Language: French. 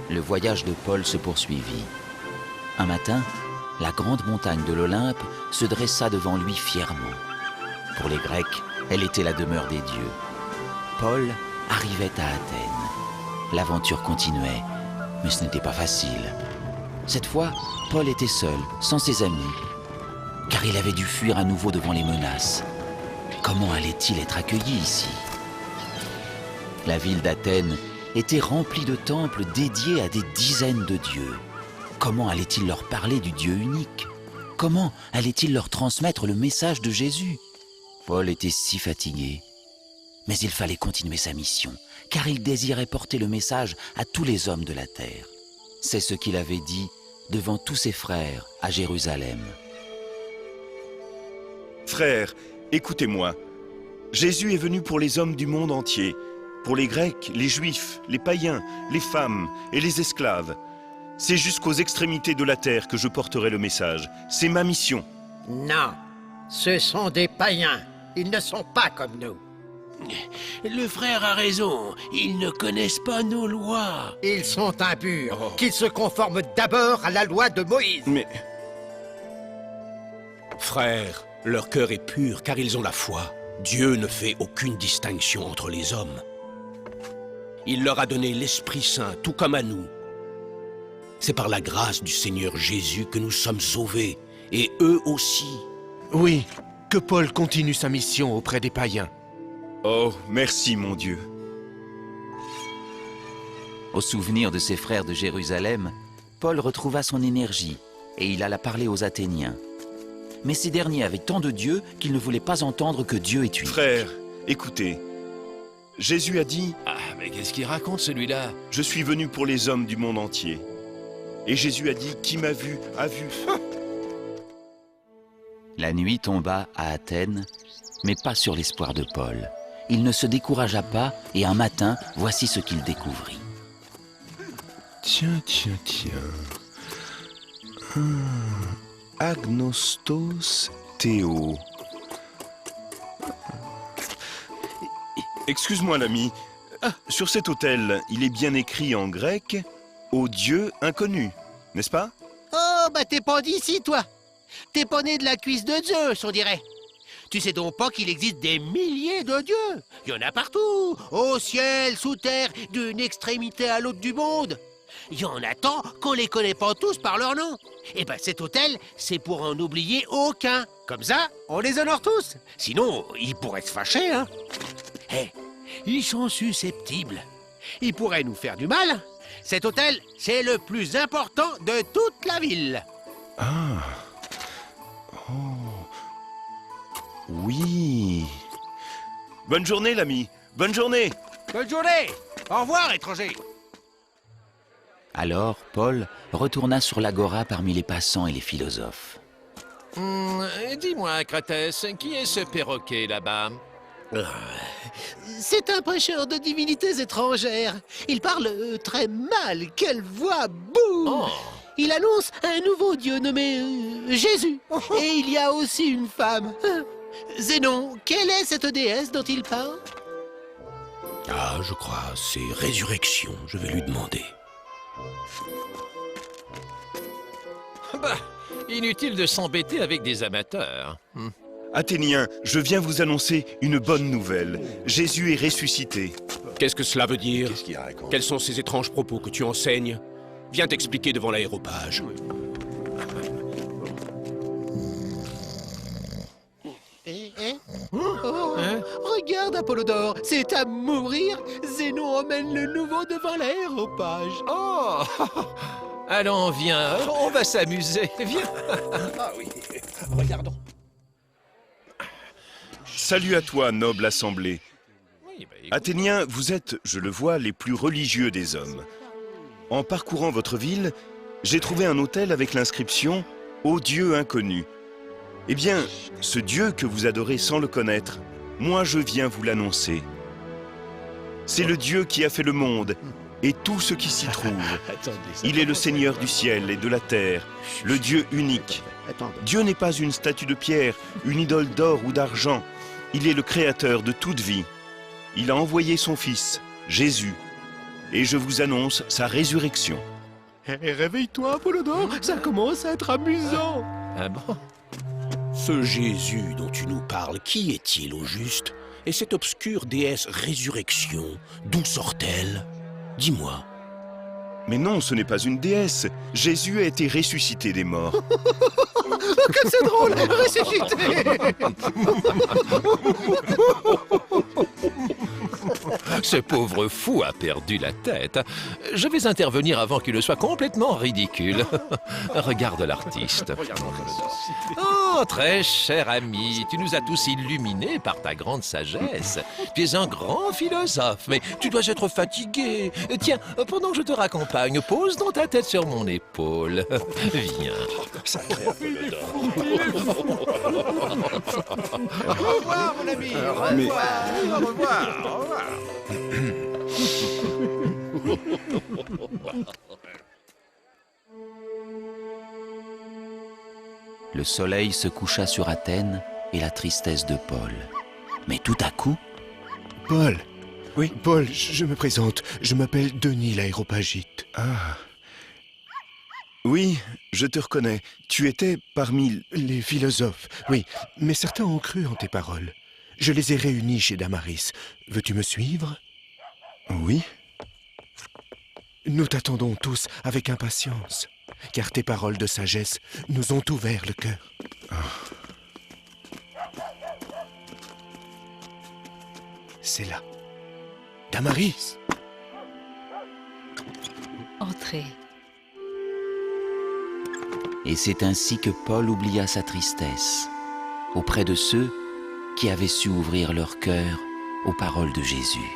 Le voyage de Paul se poursuivit. Un matin, la grande montagne de l'Olympe se dressa devant lui fièrement. Pour les Grecs, elle était la demeure des dieux. Paul arrivait à Athènes. L'aventure continuait, mais ce n'était pas facile. Cette fois, Paul était seul, sans ses amis, car il avait dû fuir à nouveau devant les menaces. Comment allait-il être accueilli ici? La ville d'Athènes était remplie de temples dédiés à des dizaines de dieux. Comment allait-il leur parler du Dieu unique? Comment allait-il leur transmettre le message de Jésus? Paul était si fatigué. Mais il fallait continuer sa mission, car il désirait porter le message à tous les hommes de la terre. C'est ce qu'il avait dit devant tous ses frères à Jérusalem. Frères, écoutez-moi. Jésus est venu pour les hommes du monde entier, pour les Grecs, les Juifs, les païens, les femmes et les esclaves. C'est jusqu'aux extrémités de la terre que je porterai le message. C'est ma mission. Non, ce sont des païens. Ils ne sont pas comme nous. Le frère a raison, ils ne connaissent pas nos lois. Ils sont impurs, qu'ils se conforment d'abord à la loi de Moïse. Mais Frères, leur cœur est pur car ils ont la foi. Dieu ne fait aucune distinction entre les hommes. Il leur a donné l'Esprit Saint, tout comme à nous. C'est par la grâce du Seigneur Jésus que nous sommes sauvés, et eux aussi. Oui, que Paul continue sa mission auprès des païens. oh, merci mon Dieu. Au souvenir de ses frères de Jérusalem, Paul retrouva son énergie et il alla parler aux Athéniens. Mais ces derniers avaient tant de dieux qu'ils ne voulaient pas entendre que Dieu est unique. Frères, écoutez. Jésus a dit Ah, mais qu'est-ce qu'il raconte celui-là? « Je suis venu pour les hommes du monde entier. » Et Jésus a dit « Qui m'a vu, a vu. » La nuit tomba à Athènes, mais pas sur l'espoir de Paul. Il ne se découragea pas et un matin, voici ce qu'il découvrit. Tiens. Agnostos Théo. Excuse-moi l'ami. Sur cet autel, il est bien écrit en grec « Au Dieu inconnu », n'est-ce pas? Oh, bah t'es pas d'ici, toi. T'es pas né de la cuisse de Zeus, on dirait. Tu sais donc pas qu'il existe des milliers de dieux. Il y en a partout, au ciel, sous terre, d'une extrémité à l'autre du monde. Il y en a tant qu'on les connaît pas tous par leur nom. Et ben cet autel, c'est pour en oublier aucun. Comme ça, on les honore tous. Sinon, ils pourraient se fâcher, hein. Hé, ils sont susceptibles. Ils pourraient nous faire du mal. Cet autel, c'est le plus important de toute la ville. Ah. Oh. Oui. Bonne journée l'ami. Bonne journée. Bonne journée. Au revoir, étranger. Alors Paul retourna sur l'agora parmi les passants et les philosophes. Dis-moi, Cratès, qui est ce perroquet là-bas? C'est un prêcheur de divinités étrangères. Il parle très mal. Quelle voix boue! Oh. Il annonce un nouveau dieu nommé Jésus. Et il y a aussi une femme. Zénon, quelle est cette déesse dont il parle? Ah, je crois, c'est résurrection, je vais lui demander. Bah, inutile de s'embêter avec des amateurs. Athéniens, je viens vous annoncer une bonne nouvelle. Jésus est ressuscité. Qu'est-ce que cela veut dire? Quels sont ces étranges propos que tu enseignes? Viens t'expliquer devant l'aéropage. Regarde, Apollodore, c'est à mourir. Zénon emmène le nouveau devant l'aéropage. Oh! Allons, viens, on va s'amuser. Viens. Ah oui, regardons. Salut à toi, noble assemblée. Oui, bah, écoute. Athéniens, vous êtes, je le vois, les plus religieux des hommes. En parcourant votre ville, j'ai trouvé un autel avec l'inscription « Au Dieu inconnu ». Eh bien, ce Dieu que vous adorez sans le connaître, moi je viens vous l'annoncer. C'est le Dieu qui a fait le monde et tout ce qui s'y trouve. Il est le Seigneur du ciel et de la terre, le Dieu unique. Dieu n'est pas une statue de pierre, une idole d'or ou d'argent. Il est le créateur de toute vie. Il a envoyé son Fils, Jésus. et je vous annonce sa résurrection. Réveille-toi, Apollodore, ça commence à être amusant. Ah bon? Ce Jésus dont tu nous parles, qui est-il au juste? Et cette obscure déesse résurrection, d'où sort-elle? Dis-moi. Mais non, ce n'est pas une déesse. Jésus a été ressuscité des morts. Que c'est drôle, ressuscité. Ce pauvre fou a perdu la tête. Je vais intervenir avant qu'il ne soit complètement ridicule. Regarde l'artiste. Oh, très cher ami, tu nous as tous illuminés par ta grande sagesse. Tu es un grand philosophe, mais tu dois être fatigué. Tiens, pendant que je te raccompagne, pose donc ta tête sur mon épaule. Viens. Au revoir, mon ami. Au revoir. Le soleil se coucha sur Athènes et la tristesse de Paul. Mais tout à coup, Paul. Oui, Paul, je me présente. Je m'appelle Denis l'Aéropagite. Ah. Oui, je te reconnais. Tu étais parmi... Les philosophes, oui. Mais certains ont cru en tes paroles. Je les ai réunis chez Damaris. Veux-tu me suivre? Oui. Nous t'attendons tous avec impatience, car tes paroles de sagesse nous ont ouvert le cœur. C'est là. Damaris! Entrez. et c'est ainsi que Paul oublia sa tristesse auprès de ceux qui avaient su ouvrir leur cœur aux paroles de Jésus.